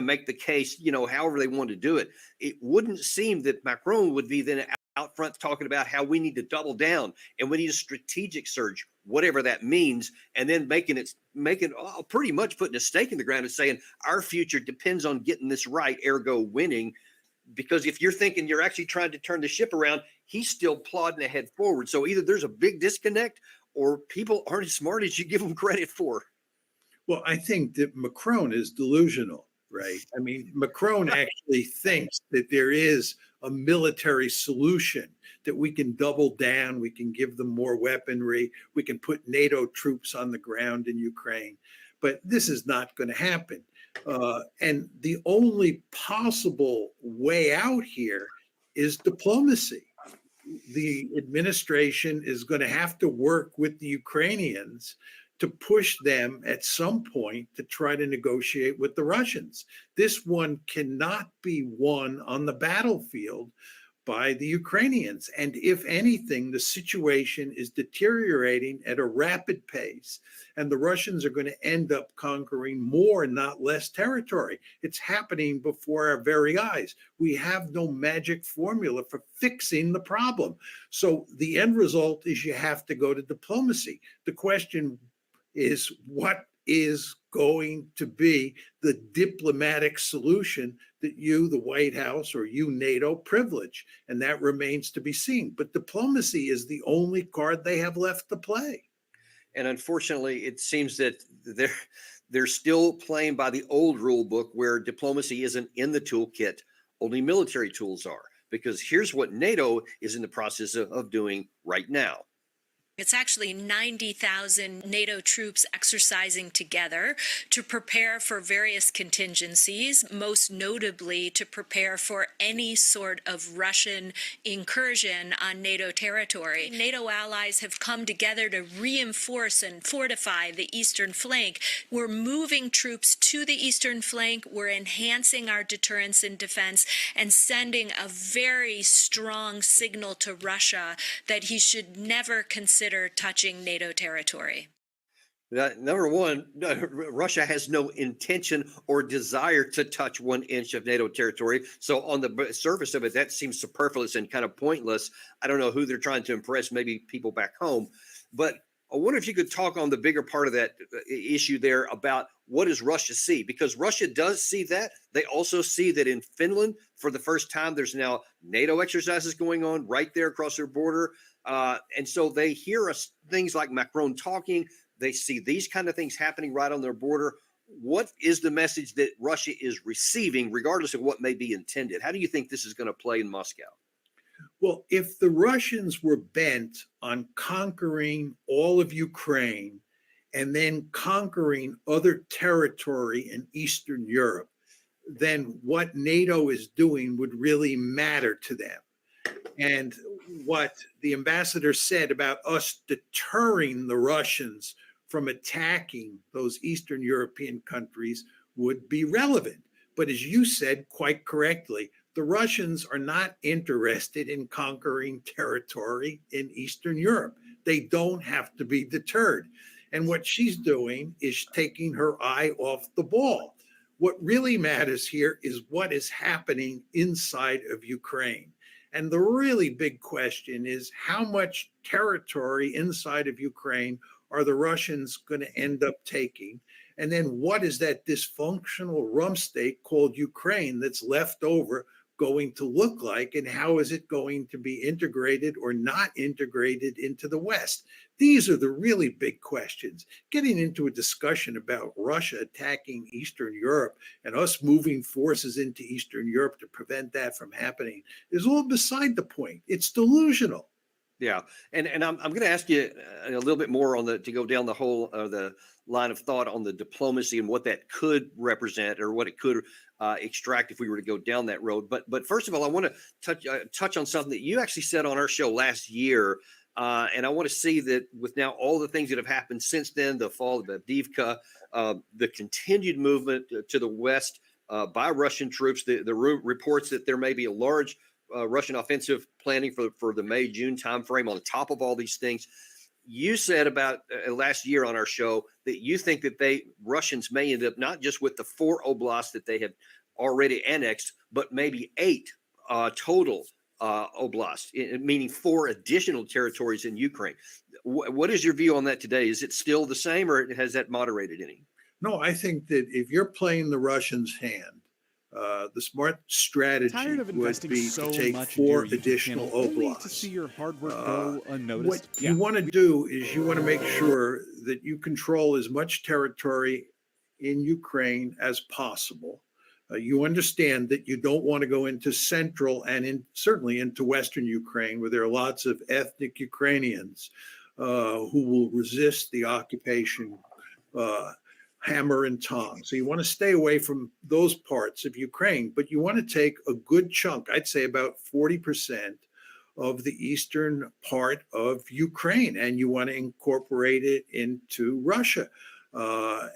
make the case, however they want to do it. It wouldn't seem that Macron would be then out front talking about how we need to double down and we need a strategic surge, whatever that means, and then pretty much putting a stake in the ground and saying our future depends on getting this right, ergo winning. Because if you're thinking you're actually trying to turn the ship around, he's still plodding ahead forward. So either there's a big disconnect or people aren't as smart as you give them credit for. Well, I think that Macron is delusional, right? I mean, Macron actually thinks that there is a military solution, that we can double down, we can give them more weaponry, we can put NATO troops on the ground in Ukraine. But this is not going to happen. And the only possible way out here is diplomacy. The administration is going to have to work with the Ukrainians to push them at some point to try to negotiate with the Russians. This one cannot be won on the battlefield by the Ukrainians. And if anything, the situation is deteriorating at a rapid pace, and the Russians are going to end up conquering more, not less territory. It's happening before our very eyes. We have no magic formula for fixing the problem. So the end result is you have to go to diplomacy. The question is, what is going to be the diplomatic solution that you, the White House, or you, NATO, privilege? And that remains to be seen. But diplomacy is the only card they have left to play. And unfortunately, it seems that they're still playing by the old rule book where diplomacy isn't in the toolkit, only military tools are. Because here's what NATO is in the process of doing right now. It's actually 90,000 NATO troops exercising together to prepare for various contingencies, most notably to prepare for any sort of Russian incursion on NATO territory. NATO allies have come together to reinforce and fortify the eastern flank. We're moving troops to the eastern flank. We're enhancing our deterrence and defense and sending a very strong signal to Russia that he should never consider touching NATO territory. Number one, Russia has no intention or desire to touch 1 inch of NATO territory. So on the surface of it, that seems superfluous and kind of pointless. I don't know who they're trying to impress, maybe people back home. But I wonder if you could talk on the bigger part of that issue there about what does Russia see? Because Russia does see that. They also see that in Finland, for the first time, there's now NATO exercises going on right there across their border. And so they hear things like Macron talking. They see these kind of things happening right on their border. What is the message that Russia is receiving, regardless of what may be intended? How do you think this is going to play in Moscow? Well, if the Russians were bent on conquering all of Ukraine and then conquering other territory in Eastern Europe, then what NATO is doing would really matter to them. And what the ambassador said about us deterring the Russians from attacking those Eastern European countries would be relevant. But as you said quite correctly, the Russians are not interested in conquering territory in Eastern Europe. They don't have to be deterred. And what she's doing is taking her eye off the ball. What really matters here is what is happening inside of Ukraine. And the really big question is, how much territory inside of Ukraine are the Russians going to end up taking? And then what is that dysfunctional rump state called Ukraine that's left over going to look like? And how is it going to be integrated or not integrated into the West? These are the really big questions. Getting into a discussion about Russia attacking Eastern Europe and us moving forces into Eastern Europe to prevent that from happening is all beside the point. It's delusional. Yeah, and I'm going to ask you a little bit more on to go down the whole the line of thought on the diplomacy and what that could represent or what it could extract if we were to go down that road. But first of all, I want to touch on something that you actually said on our show last year, and I want to see that with now all the things that have happened since then, the fall of Avdiivka, the continued movement to the west by Russian troops, the reports that there may be a large Russian offensive planning for the May-June timeframe on top of all these things. You said about last year on our show that you think that Russians may end up not just with the 4 oblasts that they have already annexed, but maybe 8 total oblasts, meaning 4 additional territories in Ukraine. What is your view on that today? Is it still the same, or has that moderated any? No, I think that if you're playing the Russians' hand, the smart strategy Tired of would investing be so to take much into your 4 YouTube additional channel only to see oblasts. your hard work Uh, go what unnoticed? you want to do is you want to make sure that you control as much territory in Ukraine as possible. You understand that you don't want to go into central and certainly into Western Ukraine, where there are lots of ethnic Ukrainians who will resist the occupation uh, hammer and tong. So you want to stay away from those parts of Ukraine, but you want to take a good chunk, I'd say about 40% of the eastern part of Ukraine, and you want to incorporate it into Russia.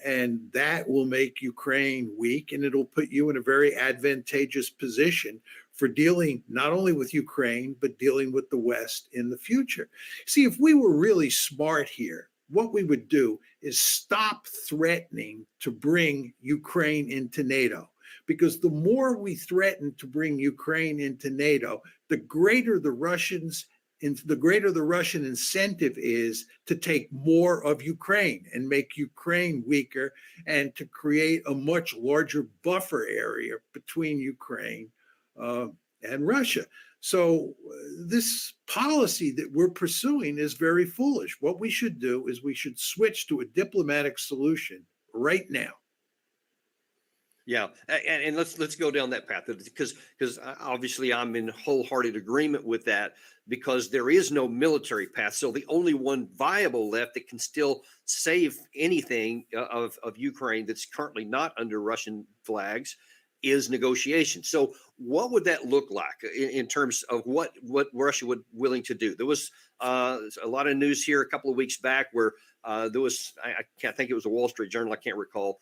And that will make Ukraine weak, and it'll put you in a very advantageous position for dealing not only with Ukraine, but dealing with the West in the future. See, if we were really smart here, what we would do is stop threatening to bring Ukraine into NATO. Because the more we threaten to bring Ukraine into NATO, the greater the Russian incentive is to take more of Ukraine and make Ukraine weaker, and to create a much larger buffer area between Ukraine and Russia. So this policy that we're pursuing is very foolish. What we should do is we should switch to a diplomatic solution right now. Yeah, and let's go down that path, because obviously I'm in wholehearted agreement with that, because there is no military path. So the only one viable left that can still save anything of Ukraine that's currently not under Russian flags is negotiation. So what would that look like in terms of what Russia would willing to do? There was a lot of news here a couple of weeks back where there was, I can't think, it was a Wall Street Journal, I can't recall,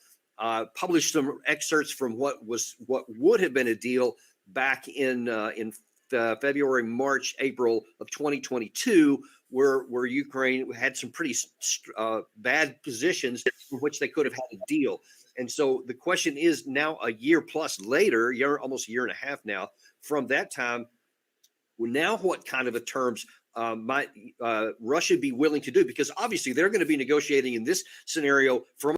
published some excerpts from what would have been a deal back in February, March, April of 2022, where Ukraine had some pretty bad positions in which they could have had a deal. And so the question is, now a year plus later, almost a year and a half now from that time, well, now what kind of a terms might Russia be willing to do? Because obviously they're going to be negotiating in this scenario from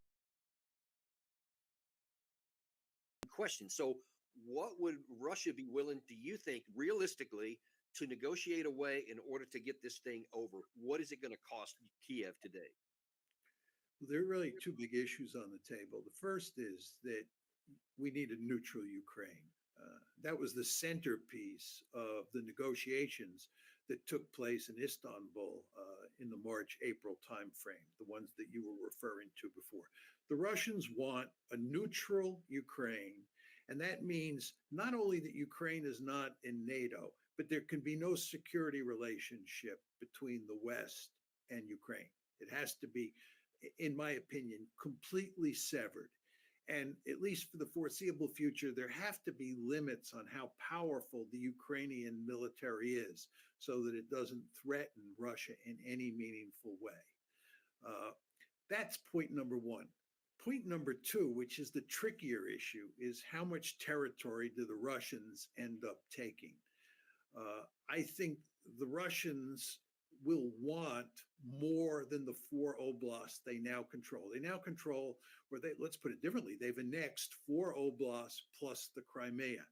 question. So what would Russia be willing, do you think, realistically, to negotiate a way in order to get this thing over? What is it going to cost Kiev today? There are really 2 big issues on the table. The first is that we need a neutral Ukraine. That was the centerpiece of the negotiations that took place in Istanbul in the March-April timeframe, the ones that you were referring to before. The Russians want a neutral Ukraine, and that means not only that Ukraine is not in NATO, but there can be no security relationship between the West and Ukraine. It has to be, in my opinion, completely severed. And at least for the foreseeable future, there have to be limits on how powerful the Ukrainian military is, so that it doesn't threaten Russia in any meaningful way. That's point number 1. Point number 2, which is the trickier issue, is how much territory do the Russians end up taking? I think the Russians will want more than the 4 oblasts they now control. They now control, or let's put it differently, they've annexed 4 oblasts plus the Crimea.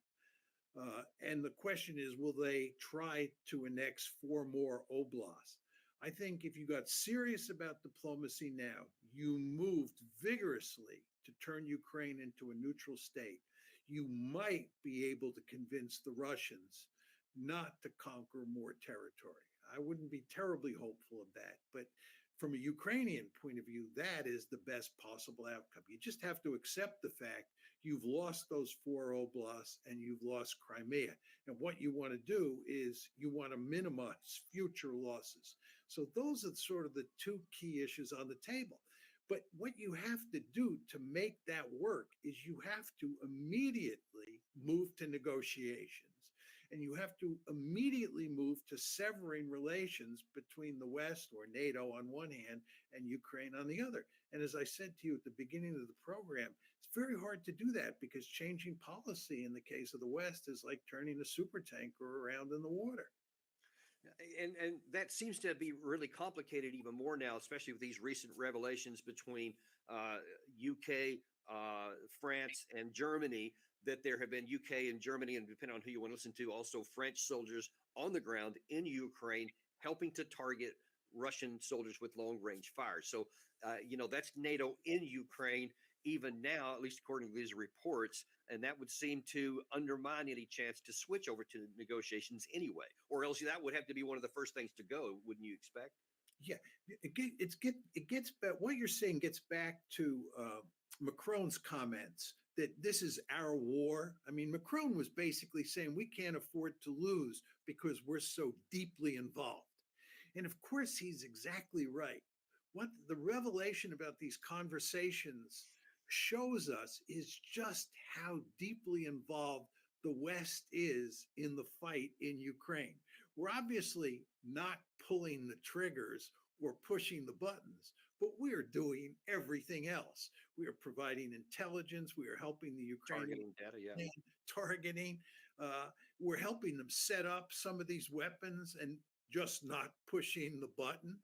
And the question is, will they try to annex 4 more oblasts? I think if you got serious about diplomacy now, you moved vigorously to turn Ukraine into a neutral state, you might be able to convince the Russians not to conquer more territory. I wouldn't be terribly hopeful of that, but from a Ukrainian point of view, that is the best possible outcome. You just have to accept the fact you've lost those 4 oblasts and you've lost Crimea. And what you want to do is you want to minimize future losses. So those are sort of the 2 key issues on the table. But what you have to do to make that work is you have to immediately move to negotiations. And you have to immediately move to severing relations between the West or NATO on one hand and Ukraine on the other. And as I said to you at the beginning of the program, it's very hard to do that because changing policy in the case of the West is like turning a supertanker around in the water. And that seems to be really complicated even more now, especially with these recent revelations between UK, France, and Germany, that there have been UK and Germany, and depending on who you want to listen to, also French soldiers on the ground in Ukraine helping to target Russian soldiers with long range fire. So, that's NATO in Ukraine even now, at least according to these reports. And that would seem to undermine any chance to switch over to negotiations anyway, or else that would have to be one of the first things to go, wouldn't you expect? Yeah, it gets back. What you're saying gets back to Macron's comments that this is our war. I mean, Macron was basically saying we can't afford to lose because we're so deeply involved. And of course, he's exactly right. What the revelation about these conversations shows us is just how deeply involved the West is in the fight in Ukraine. We're obviously not pulling the triggers or pushing the buttons, but we are doing everything else. We are providing intelligence. We are helping the Ukrainian Targeting data, yeah. targeting. We're helping them set up some of these weapons and just not pushing the button.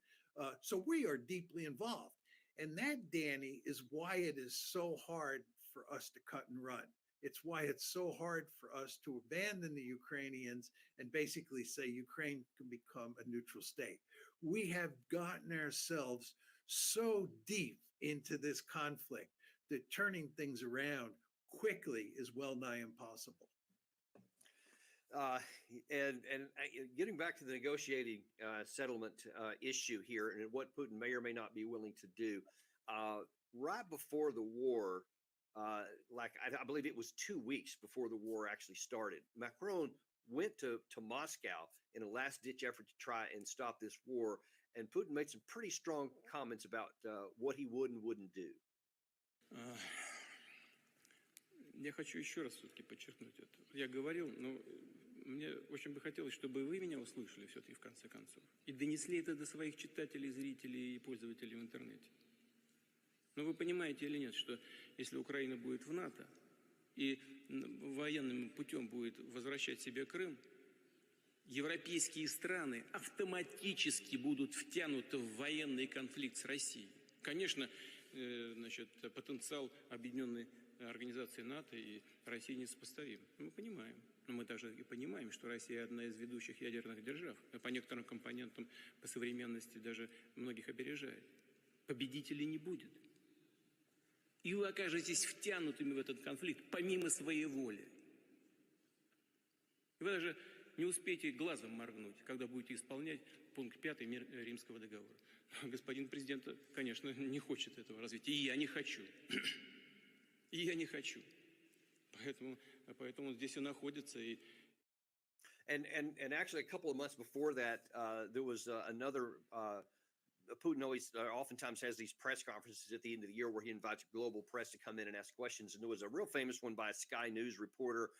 So we are deeply involved. And that, Danny, is why it is so hard for us to cut and run. It's why it's so hard for us to abandon the Ukrainians and basically say Ukraine can become a neutral state. We have gotten ourselves so deep into this conflict that turning things around quickly is well nigh impossible. And getting back to the negotiating settlement issue here and what Putin may or may not be willing to do, right before the war, I believe it was 2 weeks before the war actually started, Macron went to Moscow in a last-ditch effort to try and stop this war, and Putin made some pretty strong comments about what he would and wouldn't do. Я хочу еще раз все-таки подчеркнуть это. Я говорил, но мне очень бы хотелось, чтобы вы меня услышали все-таки в конце концов и донесли это до своих читателей, зрителей и пользователей в интернете. Но вы понимаете или нет, что если Украина будет в НАТО и военным путем будет возвращать себе Крым, европейские страны автоматически будут втянуты в военный конфликт с Россией. Конечно, потенциал объединенной организации НАТО и России несопоставим. Мы понимаем. Но мы также и понимаем, что Россия одна из ведущих ядерных держав. По некоторым компонентам, по современности даже многих опережает. Победителей не будет. И вы окажетесь втянутыми в этот конфликт помимо своей воли. И вы даже не успеете глазом моргнуть, когда будете исполнять пункт 5 Римского договора. Господин президент, конечно, не хочет этого развития. И я не хочу. И я не хочу. Поэтому здесь и находится. And actually, a couple of months before that, there was another. Putin oftentimes has these press conferences at the end of the year where he invites global press to come in and ask questions. And there was a real famous one by a Sky News reporter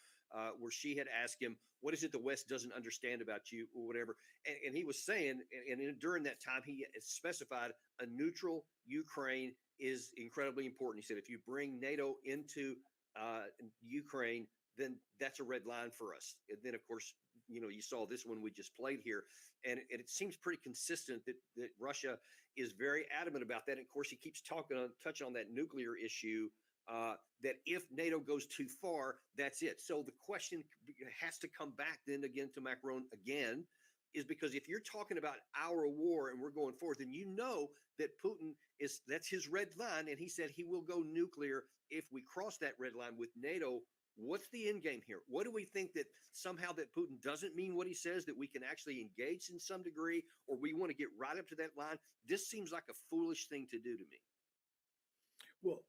where she had asked him, "What is it the West doesn't understand about you," or whatever. And he was saying, and during that time, he specified a neutral Ukraine is incredibly important. He said, if you bring NATO into Ukraine, then that's a red line for us. And then, of course, you saw this one we just played here. And it seems pretty consistent that Russia is very adamant about that. And of course, he keeps touching on that nuclear issue, that if NATO goes too far, that's it. So the question has to come back then again to Macron again, is because if you're talking about our war and we're going forward, then that Putin that's his red line. And he said he will go nuclear if we cross that red line with NATO. What's the end game here? What do we think that somehow that Putin doesn't mean what he says, that we can actually engage in some degree, or we want to get right up to that line? This seems like a foolish thing to do to me. Well,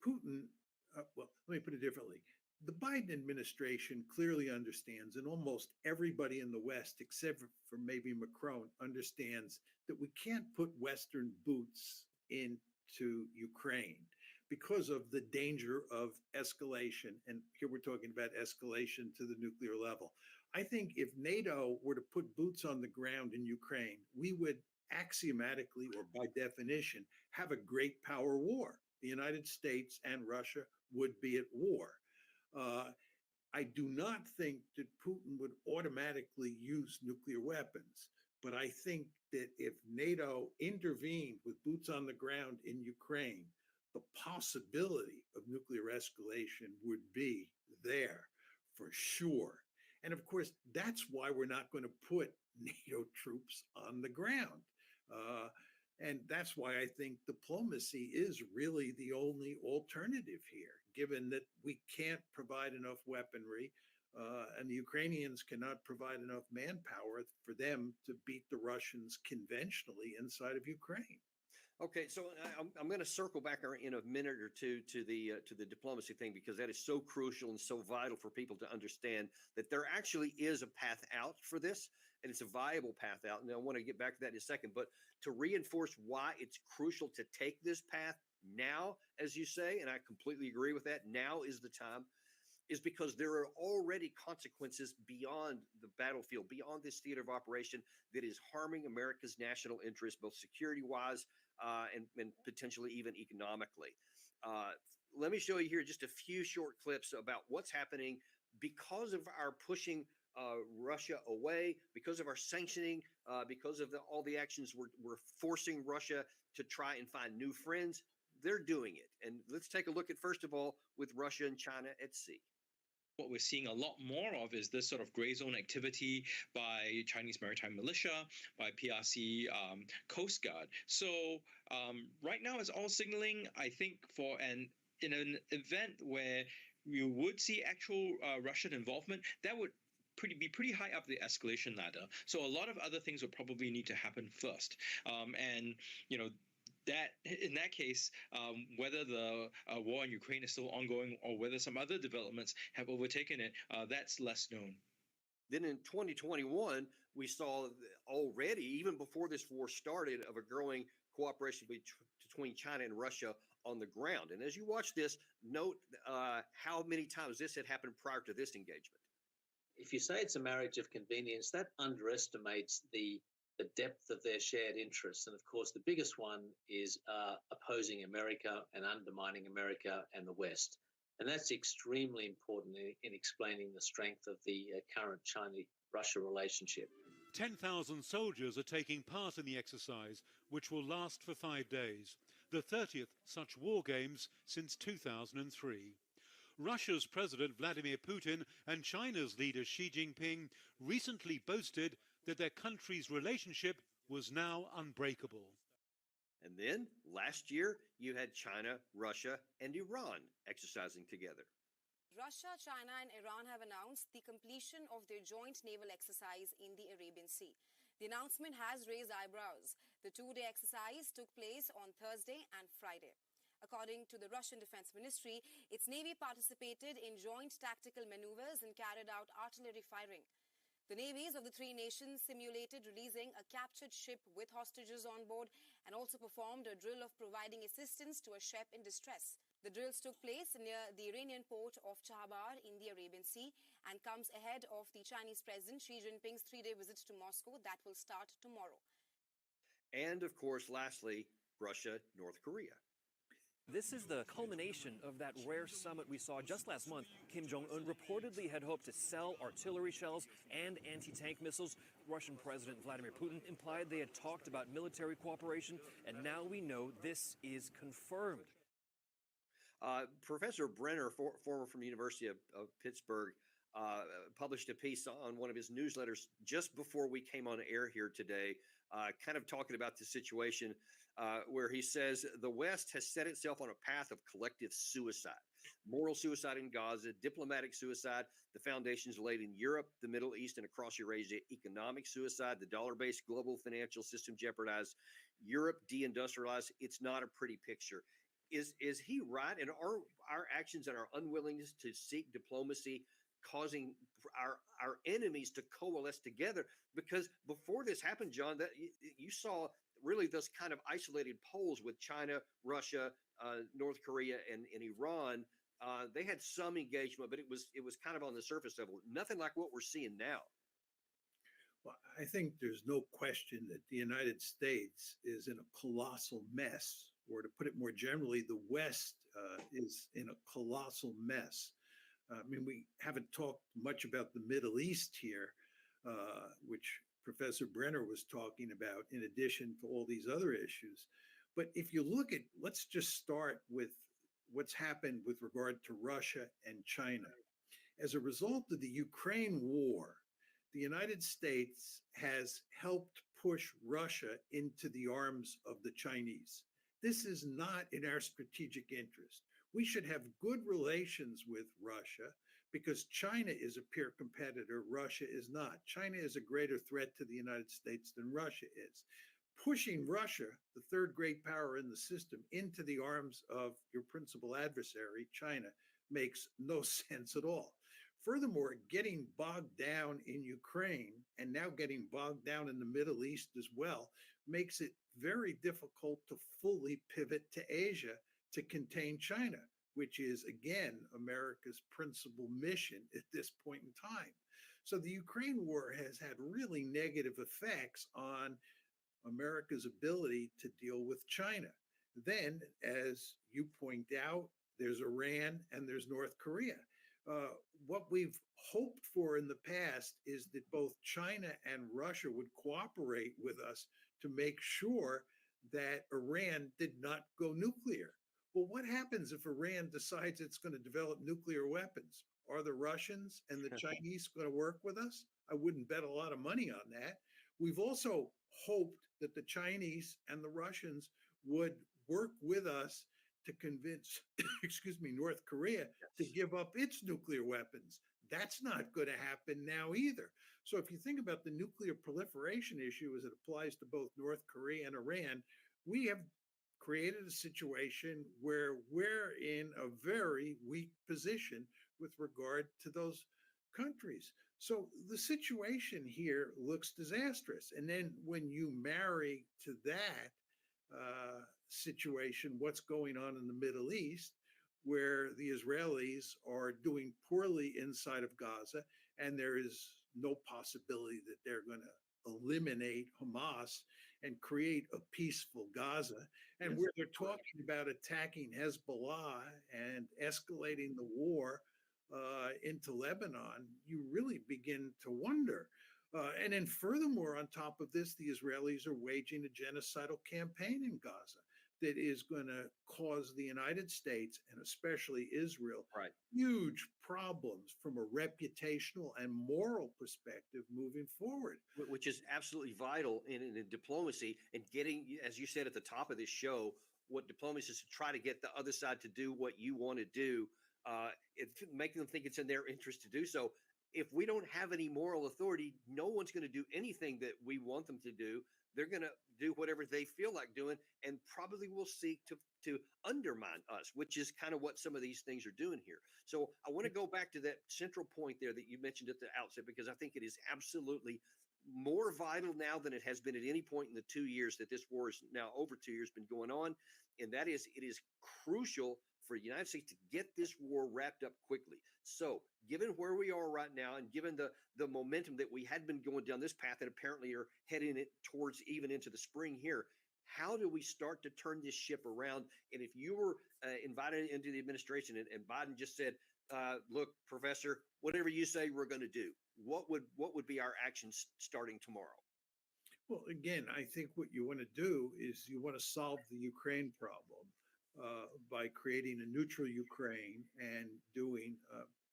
Putin, let me put it differently. The Biden administration clearly understands, and almost everybody in the West, except for maybe Macron, understands that we can't put Western boots into Ukraine because of the danger of escalation. And here we're talking about escalation to the nuclear level. I think if NATO were to put boots on the ground in Ukraine, we would axiomatically or by definition have a great power war. The United States and Russia would be at war. I do not think that Putin would automatically use nuclear weapons, but I think that if NATO intervened with boots on the ground in Ukraine, the possibility of nuclear escalation would be there for sure. And of course, that's why we're not going to put NATO troops on the ground. And that's why I think diplomacy is really the only alternative here, given that we can't provide enough weaponry and the Ukrainians cannot provide enough manpower for them to beat the Russians conventionally inside of Ukraine. Okay, so I'm going to circle back in a minute or two to the diplomacy thing, because that is so crucial and so vital for people to understand that there actually is a path out for this, and it's a viable path out. And I want to get back to that in a second, but to reinforce why it's crucial to take this path now, as you say, and I completely agree with that, now is the time, is because there are already consequences beyond the battlefield, beyond this theater of operation, that is harming America's national interest, both security-wise and potentially even economically. Let me show you here just a few short clips about what's happening because of our pushing Russia away, because of our sanctioning, because of all the actions we're forcing Russia to try and find new friends. They're doing it. And let's take a look at, first of all, with Russia and China at sea. What we're seeing a lot more of is this sort of gray zone activity by Chinese maritime militia, by PRC Coast Guard. So right now it's all signaling, I think, in an event where you would see actual Russian involvement, that would be pretty high up the escalation ladder. So a lot of other things would probably need to happen first. And, you know, that in that case, whether the war in Ukraine is still ongoing or whether some other developments have overtaken it, that's less known. Then in 2021, we saw already, even before this war started, of a growing cooperation between China and Russia on the ground. And as you watch this, note how many times this had happened prior to this engagement. If you say it's a marriage of convenience, that underestimates the depth of their shared interests. And of course, the biggest one is opposing America and undermining America and the West. And that's extremely important in explaining the strength of the current China-Russia relationship. 10,000 soldiers are taking part in the exercise, which will last for 5 days, the 30th such war games since 2003. Russia's President Vladimir Putin and China's leader Xi Jinping recently boasted that their country's relationship was now unbreakable. And then last year, you had China, Russia, and Iran exercising together. Russia, China, and Iran have announced the completion of their joint naval exercise in the Arabian Sea. The announcement has raised eyebrows. The two-day exercise took place on Thursday and Friday. According to the Russian Defense Ministry, its navy participated in joint tactical maneuvers and carried out artillery firing. The navies of the three nations simulated releasing a captured ship with hostages on board and also performed a drill of providing assistance to a ship in distress. The drills took place near the Iranian port of Chabahar in the Arabian Sea and comes ahead of the Chinese President Xi Jinping's 3-day visit to Moscow that will start tomorrow. And of course, lastly, Russia, North Korea. This is the culmination of that rare summit we saw just last month. Kim Jong-un reportedly had hoped to sell artillery shells and anti-tank missiles. Russian President Vladimir Putin implied they had talked about military cooperation, and now we know this is confirmed. Professor Brenner, former from the University of Pittsburgh, published a piece on one of his newsletters just before we came on air here today, kind of talking about the situation where he says the West has set itself on a path of collective suicide, moral suicide in Gaza, diplomatic suicide, the foundations laid in Europe, the Middle East, and across Eurasia, economic suicide, the dollar-based global financial system jeopardized, Europe deindustrialized. It's not a pretty picture. Is he right? And are our actions and our unwillingness to seek diplomacy causing our enemies to coalesce together? Because before this happened, John, that you saw really those kind of isolated poles with China, Russia, North Korea and Iran, they had some engagement, but it was kind of on the surface level. Nothing like what we're seeing now. Well, I think there's no question that the United States is in a colossal mess, or to put it more generally, the West is in a colossal mess. I mean, we haven't talked much about the Middle East here, which Professor Brenner was talking about, in addition to all these other issues. But if you look at, let's just start with what's happened with regard to Russia and China. As a result of the Ukraine war, the United States has helped push Russia into the arms of the Chinese. This is not in our strategic interest. We should have good relations with Russia because China is a peer competitor, Russia is not. China is a greater threat to the United States than Russia is. Pushing Russia, the third great power in the system, into the arms of your principal adversary, China, makes no sense at all. Furthermore, getting bogged down in Ukraine and now getting bogged down in the Middle East as well makes it very difficult to fully pivot to Asia to contain China, which is, again, America's principal mission at this point in time. So the Ukraine war has had really negative effects on America's ability to deal with China. Then, as you point out, there's Iran and there's North Korea. What we've hoped for in the past is that both China and Russia would cooperate with us to make sure that Iran did not go nuclear. Well, what happens if Iran decides it's going to develop nuclear weapons? Are the Russians and the Chinese going to work with us? I wouldn't bet a lot of money on that. We've also hoped that the Chinese and the Russians would work with us to convince, excuse me, North Korea to give up its nuclear weapons. That's not going to happen now either. So if you think about the nuclear proliferation issue as it applies to both North Korea and Iran, we have created a situation where we're in a very weak position with regard to those countries. So the situation here looks disastrous. And then when you marry to that situation what's going on in the Middle East, where the Israelis are doing poorly inside of Gaza, and there is no possibility that they're going to eliminate Hamas and create a peaceful Gaza, and where they're talking about attacking Hezbollah and escalating the war into Lebanon, you really begin to wonder. And then furthermore, on top of this, the Israelis are waging a genocidal campaign in Gaza that is going to cause the United States and especially Israel huge problems from a reputational and moral perspective moving forward. Which is absolutely vital in diplomacy and getting, as you said at the top of this show, what diplomacy is to try to get the other side to do what you want to do, making them think it's in their interest to do so. If we don't have any moral authority, no one's going to do anything that we want them to do. They're going to do whatever they feel like doing, and probably will seek to undermine us, which is kind of what some of these things are doing here. So I want to go back to that central point there that you mentioned at the outset, because I think it is absolutely more vital now than it has been at any point in the 2 years that this war is now over 2 years been going on. And that is, it is crucial for the United States to get this war wrapped up quickly. So given where we are right now, and given the momentum that we had been going down this path and apparently are heading it towards even into the spring here, how do we start to turn this ship around? And if you were invited into the administration and Biden just said, look, Professor, whatever you say, we're going to do, what would be our actions starting tomorrow? Well, again, I think what you want to do is you want to solve the Ukraine problem by creating a neutral Ukraine and doing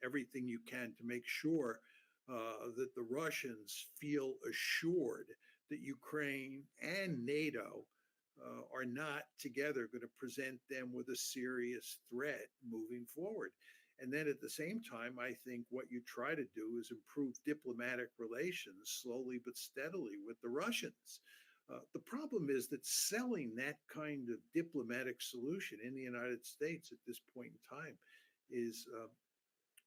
everything you can to make sure that the Russians feel assured that Ukraine and NATO are not together going to present them with a serious threat moving forward. And then at the same time, I think what you try to do is improve diplomatic relations slowly but steadily with the Russians. The problem is that selling that kind of diplomatic solution in the United States at this point in time is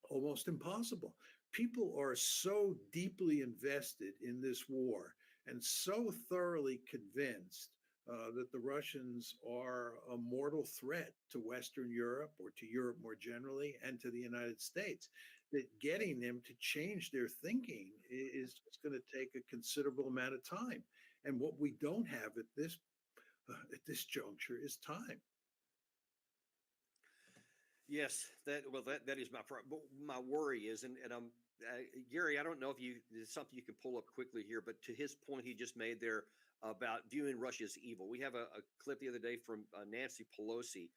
almost impossible. People are so deeply invested in this war and so thoroughly convinced that the Russians are a mortal threat to Western Europe or to Europe more generally and to the United States. That getting them to change their thinking is just going to take a considerable amount of time. And what we don't have at this juncture is time. Yes, that is my worry is, and I'm Gary. I don't know if it's something you can pull up quickly here, but to his point he just made there about viewing Russia as evil. We have a clip the other day from Nancy Pelosi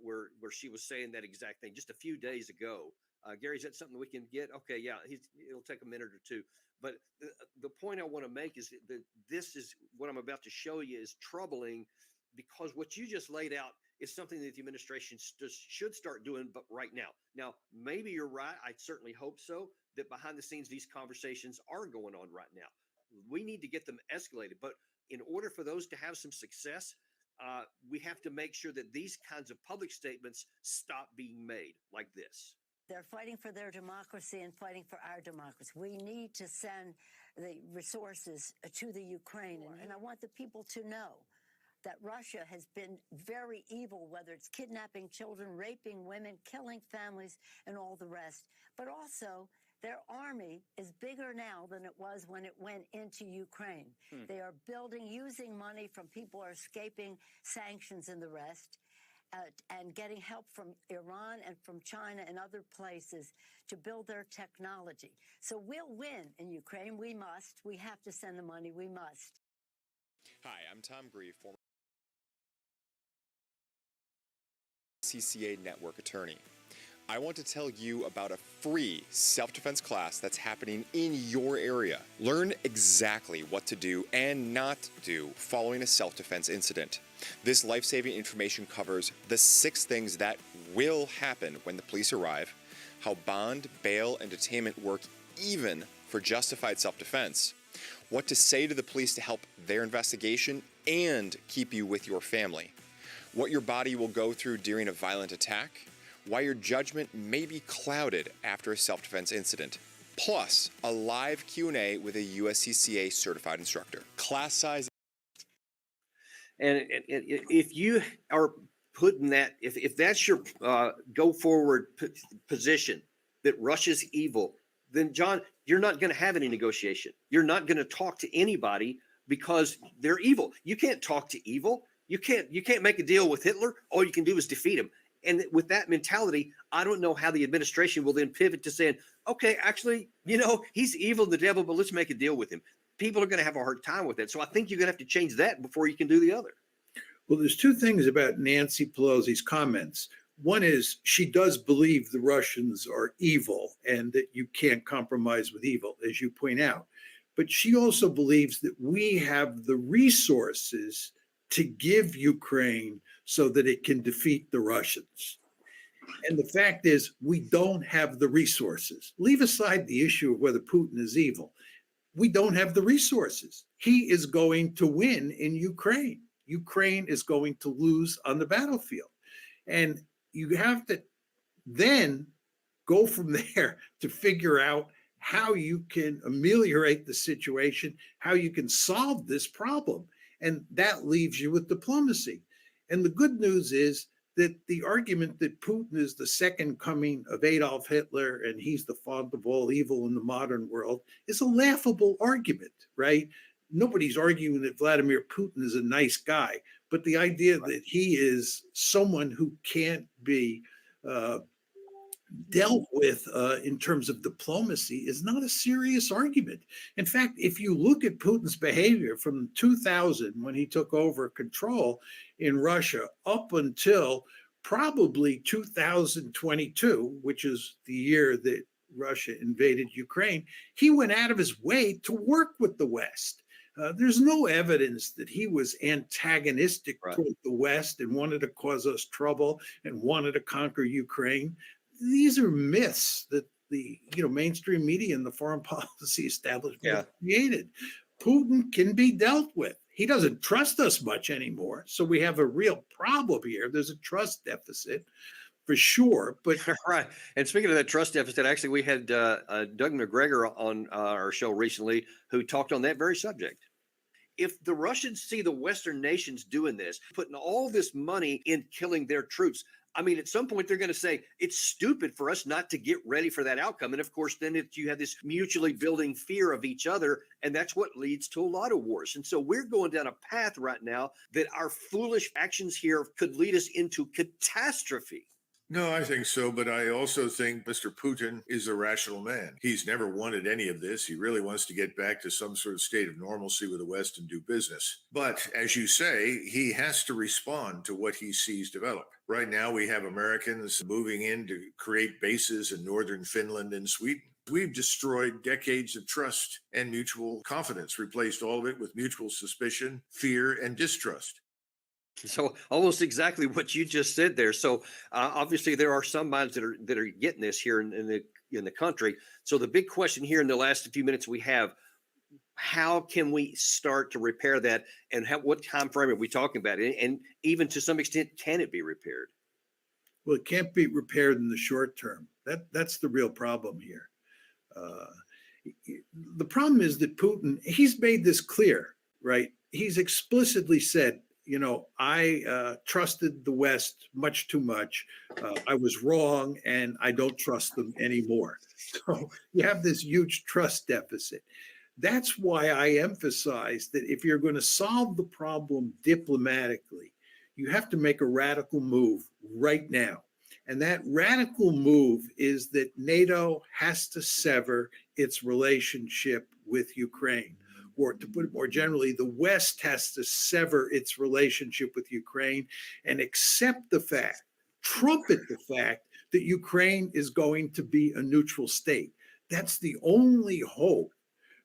where she was saying that exact thing just a few days ago. Gary, is that something we can get? Okay, yeah, it'll take a minute or two. But the point I want to make is that this is what I'm about to show you is troubling, because what you just laid out is something that the administration should start doing, but right now. Now, maybe you're right. I certainly hope so, that behind the scenes, these conversations are going on right now. We need to get them escalated. But in order for those to have some success, we have to make sure that these kinds of public statements stop being made like this. They're fighting for their democracy and fighting for our democracy. We need to send the resources to the Ukraine. And I want the people to know that Russia has been very evil, whether it's kidnapping children, raping women, killing families, and all the rest. But also, their army is bigger now than it was when it went into Ukraine. They are building, using money from people who are escaping sanctions and the rest, and getting help from Iran and from China and other places to build their technology. So we'll win in Ukraine. We must. We have to send the money. We must. Hi, I'm Tom Grieve, former CCA network attorney. I want to tell you about a free self-defense class that's happening in your area. Learn exactly what to do and not do following a self-defense incident. This life-saving information covers the 6 things that will happen when the police arrive, how bond, bail, and detainment work even for justified self-defense, what to say to the police to help their investigation and keep you with your family, what your body will go through during a violent attack, why your judgment may be clouded after a self-defense incident, plus a live Q&A with a USCCA certified instructor. Class size. And if you are putting that, if that's your go forward position, that Russia's evil, then John, you're not going to have any negotiation. You're not going to talk to anybody because they're evil. You can't talk to evil. You can't make a deal with Hitler. All you can do is defeat him. And with that mentality, I don't know how the administration will then pivot to saying, okay, actually, he's evil, the devil, but let's make a deal with him. People are going to have a hard time with it. So I think you're going to have to change that before you can do the other. Well, there's 2 things about Nancy Pelosi's comments. One is she does believe the Russians are evil and that you can't compromise with evil, as you point out. But she also believes that we have the resources to give Ukraine so that it can defeat the Russians. And the fact is, we don't have the resources. Leave aside the issue of whether Putin is evil. We don't have the resources. He is going to win in Ukraine. Ukraine is going to lose on the battlefield. And you have to then go from there to figure out how you can ameliorate the situation, how you can solve this problem. And that leaves you with diplomacy. And the good news is that the argument that Putin is the second coming of Adolf Hitler and he's the font of all evil in the modern world is a laughable argument, right? Nobody's arguing that Vladimir Putin is a nice guy, but the idea that he is someone who can't be dealt with in terms of diplomacy is not a serious argument. In fact, if you look at Putin's behavior from 2000, when he took over control in Russia, up until probably 2022, which is the year that Russia invaded Ukraine, he went out of his way to work with the West. There's no evidence that he was antagonistic toward the West and wanted to cause us trouble and wanted to conquer Ukraine. These are myths that the mainstream media and the foreign policy establishment have created. Putin can be dealt with. He doesn't trust us much anymore. So we have a real problem here. There's a trust deficit for sure. But right. And speaking of that trust deficit, actually, we had Doug McGregor on our show recently who talked on that very subject. if the Russians see the Western nations doing this, putting all this money in killing their troops, I mean, at some point they're going to say it's stupid for us not to get ready for that outcome. And of course, then you have this mutually building fear of each other. And that's what leads to a lot of wars. And so we're going down a path right now that our foolish actions here could lead us into catastrophe. No, I think so. But I also think Mr. Putin is a rational man. He's never wanted any of this. He really wants to get back to some sort of state of normalcy with the West and do business. But as you say, he has to respond to what he sees develop. Right now, we have Americans moving in to create bases in northern Finland and Sweden. We've destroyed decades of trust and mutual confidence, replaced all of it with mutual suspicion, fear, and distrust. So almost exactly what you just said there. So obviously there are some minds that are getting this here in the country. So the big question here in the last few minutes we have: how can we start to repair that, and what time frame are we talking about? And even to some extent, can it be repaired? Well, it can't be repaired in the short term. That's the real problem here. The problem is that Putin, he's made this clear, right? He's explicitly said, I trusted the West much too much. I was wrong, and I don't trust them anymore. So you have this huge trust deficit. That's why I emphasize that if you're going to solve the problem diplomatically, you have to make a radical move right now. And that radical move is that NATO has to sever its relationship with Ukraine. Or to put it more generally, the West has to sever its relationship with Ukraine and accept the fact, trumpet the fact that Ukraine is going to be a neutral state. That's the only hope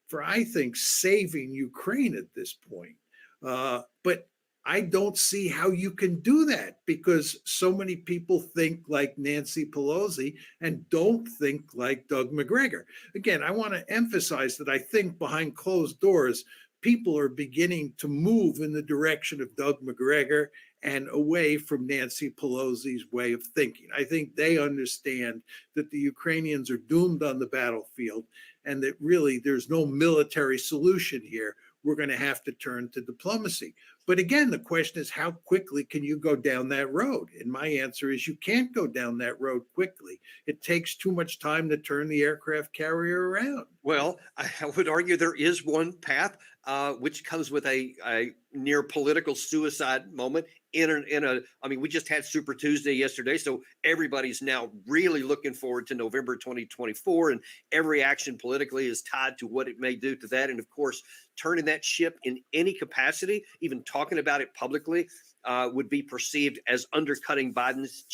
for, I think, saving Ukraine at this point. But I don't see how you can do that because so many people think like Nancy Pelosi and don't think like Doug McGregor. Again, I want to emphasize that I think behind closed doors, people are beginning to move in the direction of Doug McGregor and away from Nancy Pelosi's way of thinking. I think they understand that the Ukrainians are doomed on the battlefield and that really there's no military solution here. We're going to have to turn to diplomacy. But again, the question is, how quickly can you go down that road? And my answer is you can't go down that road quickly. It takes too much time to turn the aircraft carrier around. Well, I would argue there is one path, which comes with a near political suicide moment. I mean, we just had Super Tuesday yesterday, so everybody's now really looking forward to November 2024, and every action politically is tied to what it may do to that. And of course, turning that ship in any capacity, even talking about it publicly, would be perceived as undercutting Biden's